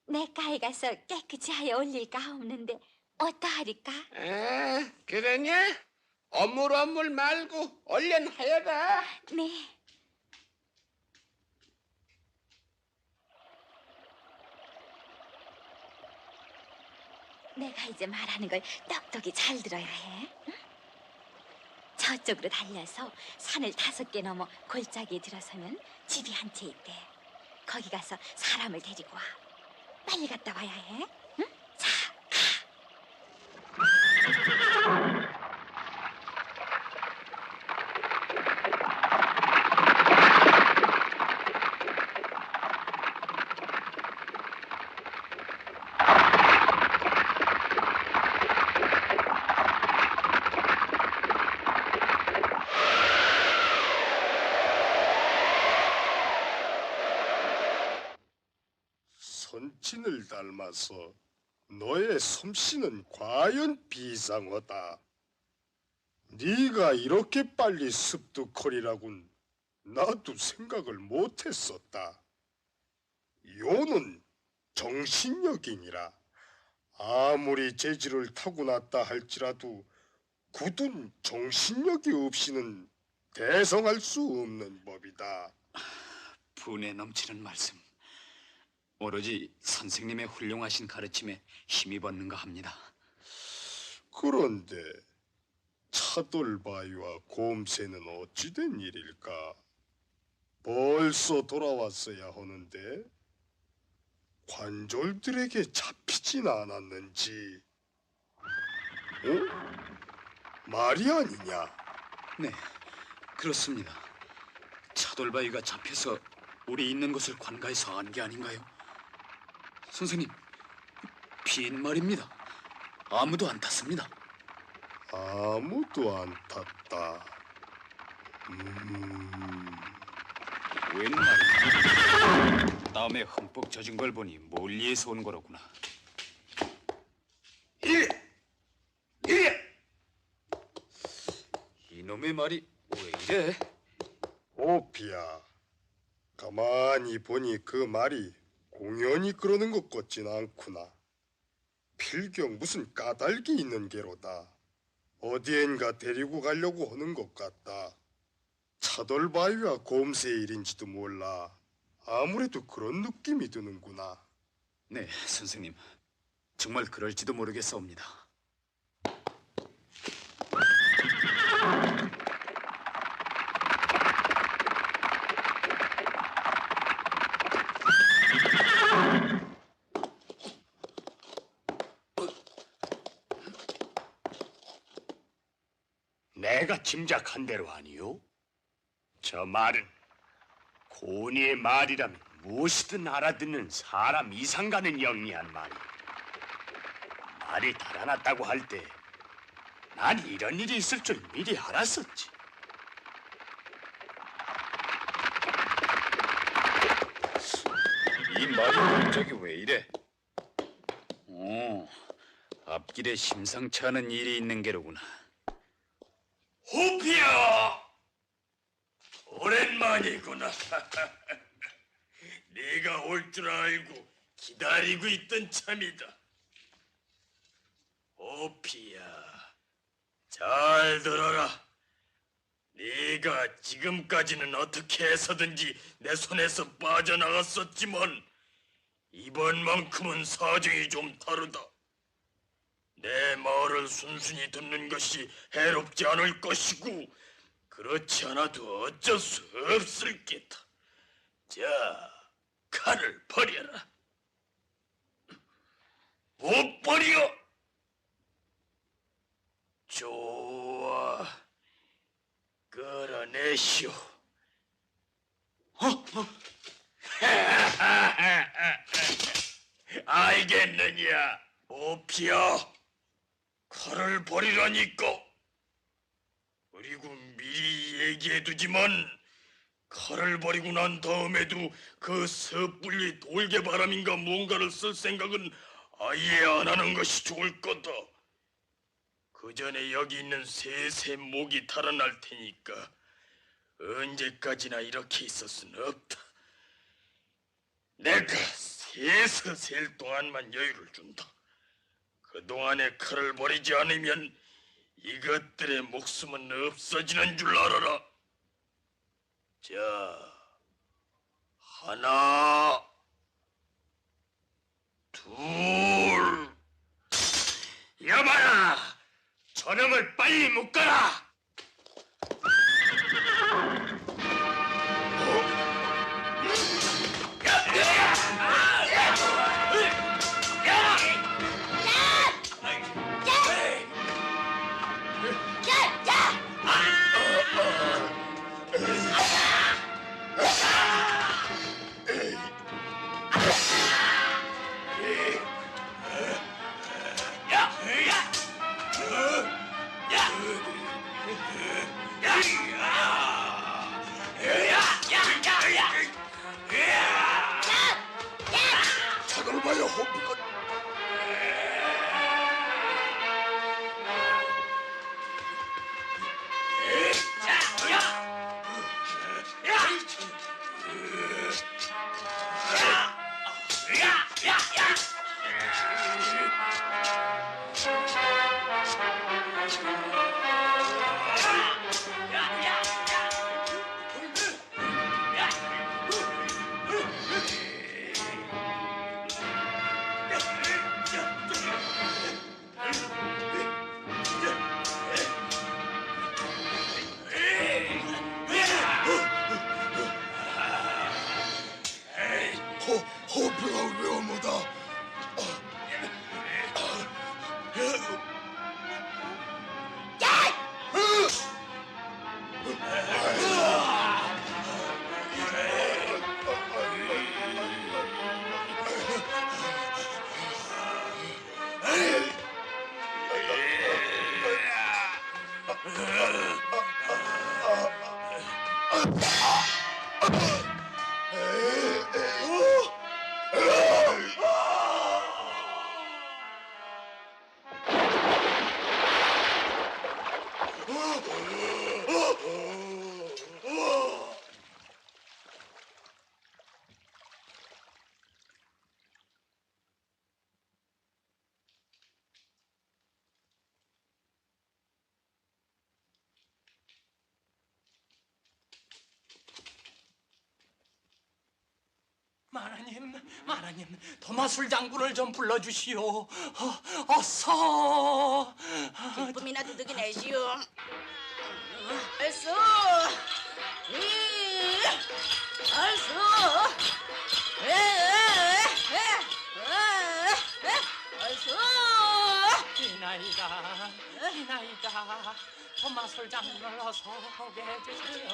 내가에 가서 깨끗이 하여 올릴까 하옵는데 어떠하리까? 그러냐? 어물어물 말고 얼른 하여라. 네. 내가 이제 말하는 걸 똑똑히 잘 들어야 해. 응? 저쪽으로 달려서 산을 5개 넘어 골짜기에 들어서면 집이 한 채 있대. 거기 가서 사람을 데리고 와. 빨리 갔다 와야 해. 응? 자, 선친을 닮아서 너의 솜씨는 과연 비상하다. 네가 이렇게 빨리 습득하리라군 나도 생각을 못했었다. 요는 정신력이니라. 아무리 재질을 타고났다 할지라도 굳은 정신력이 없이는 대성할 수 없는 법이다. 분에 넘치는 말씀. 오로지 선생님의 훌륭하신 가르침에 힘입었는가 합니다. 그런데 차돌바위와 곰새는 어찌된 일일까? 벌써 돌아왔어야 하는데 관졸들에게 잡히진 않았는지. 말이 아니냐? 네, 그렇습니다. 차돌바위가 잡혀서 우리 있는 곳을 관가해서 안 게 아닌가요? 선생님, 빈말입니다. 아무도 안 탔습니다. 아무도 안 탔다. 웬 말이야? 땀에 흠뻑 젖은 걸 보니 멀리에서 온 거로구나. 이놈의 말이 왜 이래? 오피야, 가만히 보니 그 말이 공연히 그러는 것 같진 않구나. 필경 무슨 까닭이 있는 게로다. 어디엔가 데리고 가려고 하는 것 같다. 차돌바위와 곰새의 일인지도 몰라. 아무래도 그런 느낌이 드는구나. 네, 선생님. 정말 그럴지도 모르겠사옵니다. 내가 짐작한 대로 아니요? 저 말은 고니의 말이라면 무엇이든 알아듣는 사람 이상 가는 영리한 말이야. 말이 달아났다고 할 때 난 이런 일이 있을 줄 미리 알았었지. 이 말이 갑자기 왜 이래? 앞길에 심상치 않은 일이 있는 게로구나. 호피야! 오랜만이구나. 네가 올 줄 알고 기다리고 있던 참이다. 호피야, 잘 들어라. 네가 지금까지는 어떻게 해서든지 내 손에서 빠져나갔었지만 이번만큼은 사정이 좀 다르다. 내 말을 순순히 듣는 것이 해롭지 않을 것이고 그렇지 않아도 어쩔 수 없을 게다. 자, 칼을 버려라. 못 버려. 좋아, 끌어내시오. 알겠느냐, 오피야. 칼을 버리라니까. 그리고 미리 얘기해두지만 칼을 버리고 난 다음에도 그 섣불리 돌개바람인가 뭔가를 쓸 생각은 아예 안 하는 것이 좋을 거다. 그 전에 여기 있는 셋의 목이 달아날 테니까 언제까지나 이렇게 있을 수는 없다. 내가 셋을 셀 동안만 여유를 준다. 그동안에 칼을 버리지 않으면 이것들의 목숨은 없어지는 줄 알아라. 자, 하나, 둘. 여봐라, 저놈을 빨리 묶어라. 마라님, 도마술 장군을 좀 불러주시오. 어서. 기쁨이나 두둑이 내시오. 알수, 알수, 알수. 이나이다. 도마술 장군을 어서 오게 해주시오.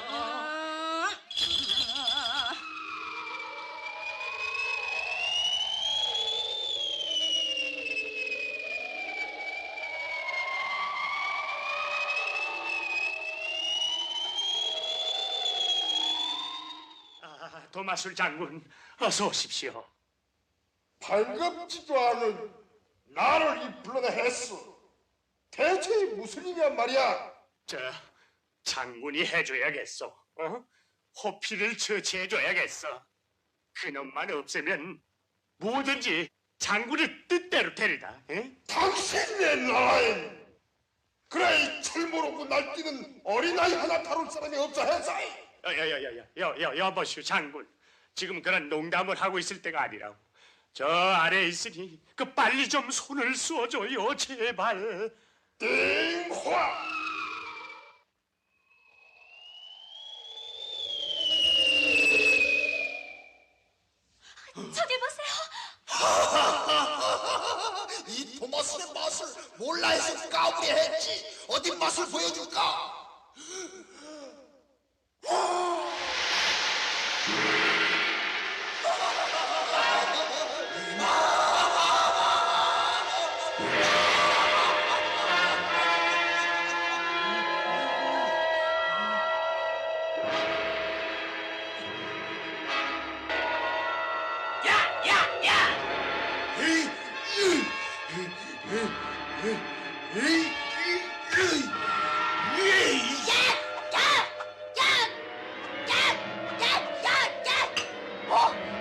도마술 장군, 어서 오십시오. 반갑지도 않은 나를 이 불러내 했어. 대체 무슨 일이야 말이야? 저 장군이 해줘야겠어. 호피를 처치해줘야겠어. 그놈만 없애면 뭐든지 장군의 뜻대로 되리다. 당신의 나라에 그래 이 철모롭고 날뛰는 어린아이 하나 다룰 사람이 없어 해서 여보시오 장군. 지금 그런 농담을 하고 있을 때가 아니라고. 저 아래에 있으니 그 빨리 좀 손을 쏘줘요 제발. 띵화 저길 보세요. 이 도마술의 맛을 몰라 해서 까부리했지. 어디 맛을 보여줄까?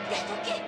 내 도끼.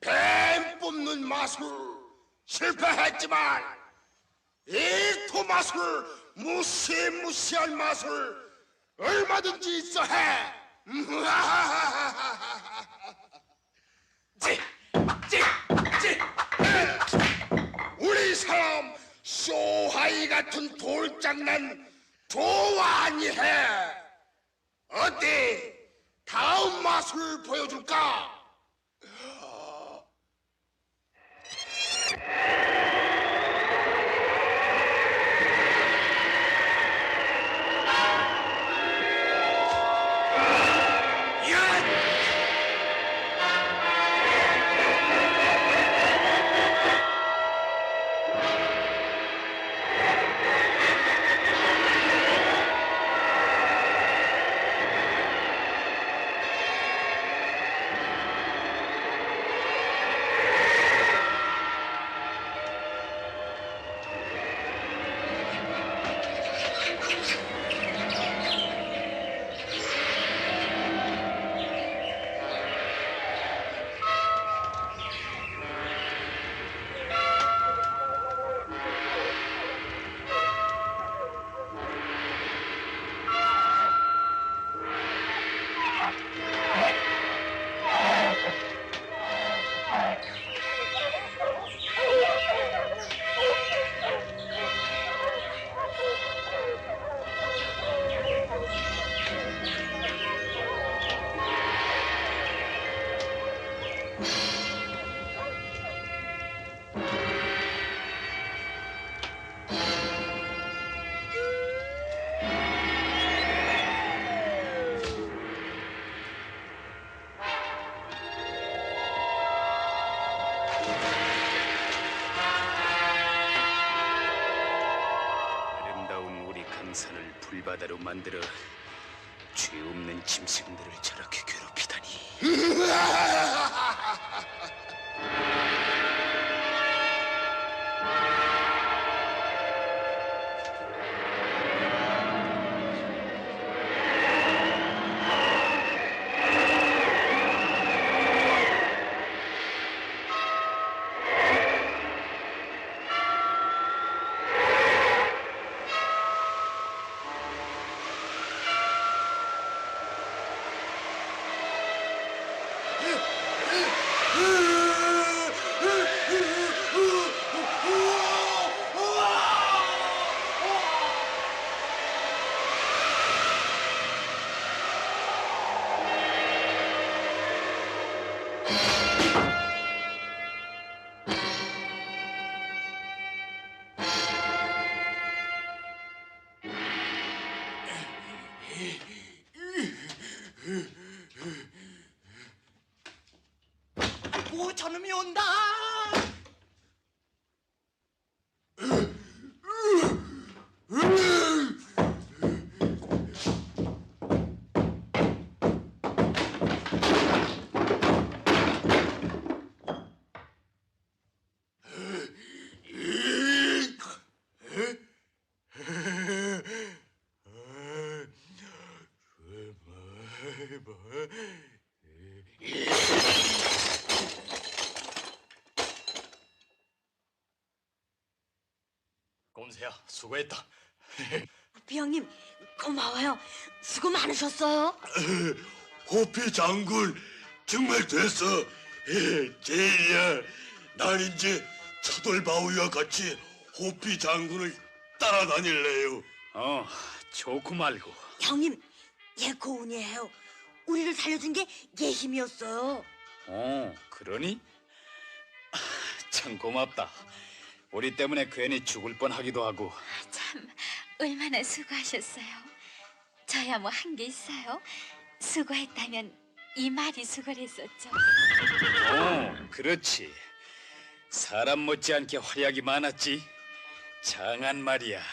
뱀 뽑는 마술 실패했지만 이 도마술 무시무시한 마술 얼마든지 있어 해. 우리 사람 쇼하이 같은 돌장난 좋아하니 해. 어때? 다음 마술 보여줄까? 아름다운 우리 강산을 불바다로 만들어 죄 없는 짐승들을 저렇게 괴롭히다니. 오, 저놈이 온다. 곰새야, 수고했다. 비형님 고마워요. 수고 많으셨어요. 호피 장군 정말 됐어. 제이야, 난 이제 차돌바위와 같이 호피 장군을 따라다닐래요. 좋고 말고. 형님 얘 고운이에요. 우리를 살려준 게 얘 힘이었어요. 그러니? 참 고맙다. 우리 때문에 괜히 죽을 뻔하기도 하고. 참 얼마나 수고하셨어요. 저야 뭐 한 게 있어요. 수고했다면 이 말이 수고를 했었죠. 그렇지. 사람 못지않게 활약이 많았지. 장한 말이야.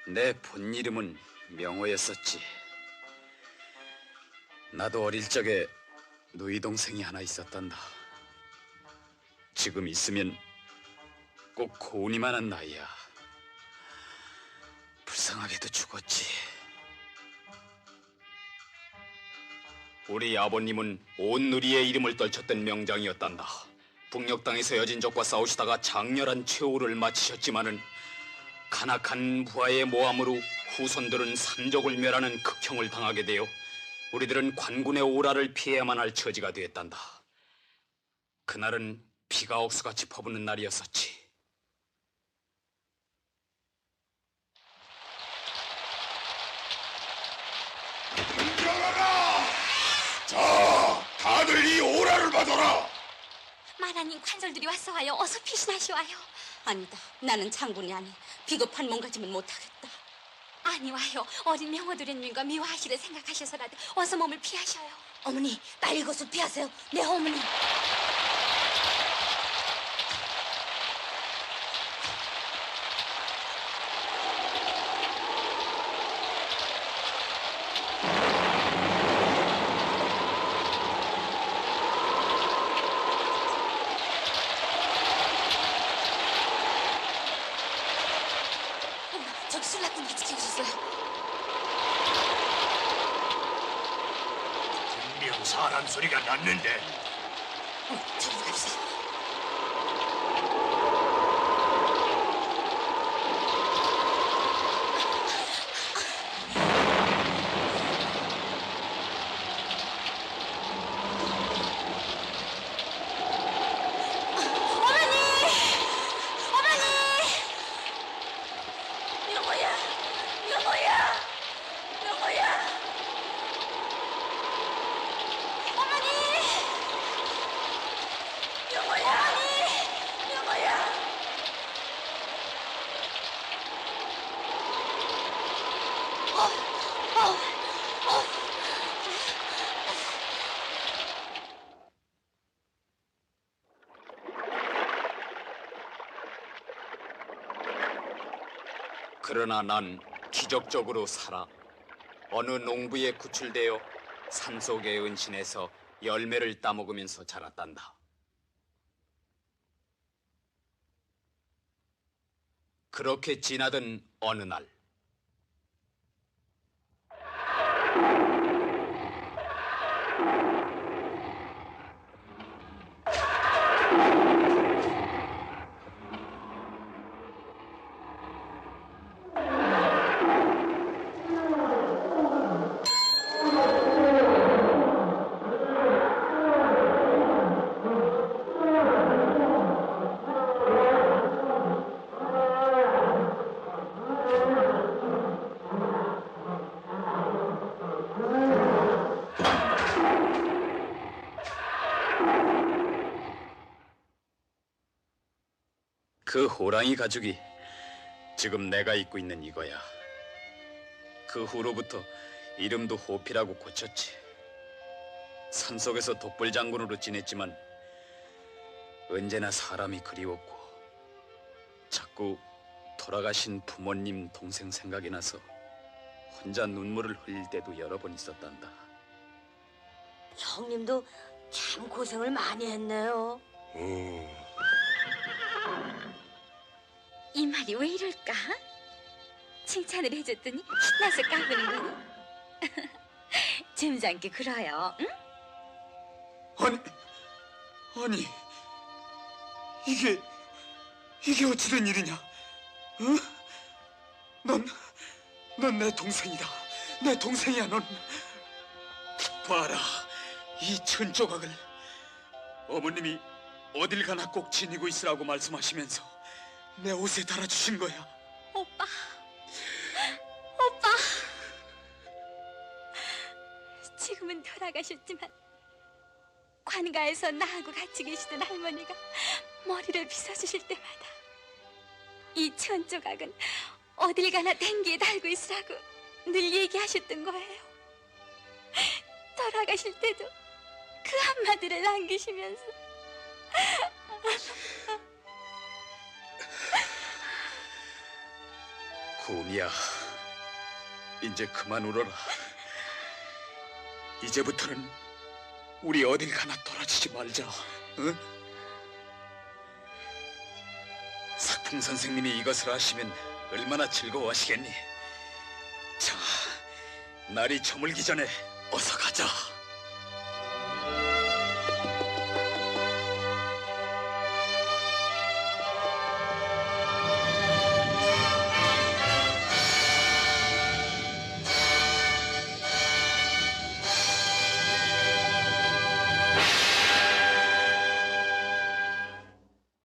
내 본 이름은 명호였었지. 나도 어릴 적에 누이 동생이 하나 있었단다. 지금 있으면 꼭 고운이만한 나이야. 불쌍하게도 죽었지. 우리 아버님은 온 누리의 이름을 떨쳤던 명장이었단다. 북녘 땅에서 여진족과 싸우시다가 장렬한 최후를 마치셨지만은 간악한 부하의 모함으로 후손들은 산족을 멸하는 극형을 당하게 되어 우리들은 관군의 오라를 피해야만 할 처지가 되었단다. 그날은 피가 억수같이 퍼붓는 날이었었지. 자, 다들 이 오라를 받아라. 마나님 관절들이 왔어와요. 어서 피신하시와요. 아니다. 나는 장군이 아니. 비겁한 몸가짐은 못하겠다. 아니 와요. 어린 명호도련님과 미화하시를 생각하셔서라도 어서 몸을 피하셔요. 어머니 빨리 이것을 피하세요. 네 어머니. 저기 술락군이 지켜주셨어요. 분명 사람 소리가 났는데. 저리 갑시다. 명호야! 명호야! 명호야! 그러나 난 기적적으로 살아 어느 농부에 구출되어 산속의 은신에서 열매를 따먹으면서 자랐단다. 그렇게 지나던 어느 날 그 호랑이 가죽이 지금 내가 입고 있는 이거야. 그 후로부터 이름도 호피라고 고쳤지. 산속에서 독불장군으로 지냈지만 언제나 사람이 그리웠고 자꾸 돌아가신 부모님, 동생 생각이 나서 혼자 눈물을 흘릴 때도 여러 번 있었단다. 형님도 참 고생을 많이 했네요. 이 말이 왜 이럴까? 칭찬을 해줬더니 신나서 까부는 거니? 점잖게 굴어요, 응? 아니, 이게 어찌된 일이냐? 응? 넌 내 동생이다. 내 동생이야, 넌. 봐라, 이 천조각을 어머님이 어딜 가나 꼭 지니고 있으라고 말씀하시면서 내 옷에 달아주신 거야. 오빠. 지금은 돌아가셨지만 관가에서 나하고 같이 계시던 할머니가 머리를 빗어주실 때마다 이 천조각은 어딜 가나 댕기에 달고 있으라고 늘 얘기하셨던 거예요. 돌아가실 때도 그 한마디를 남기시면서 구미야, 이제 그만 울어라. 이제부터는 우리 어딜 가나 떨어지지 말자. 응? 석풍 선생님이 이것을 하시면 얼마나 즐거워하시겠니? 자, 날이 저물기 전에 어서 가자.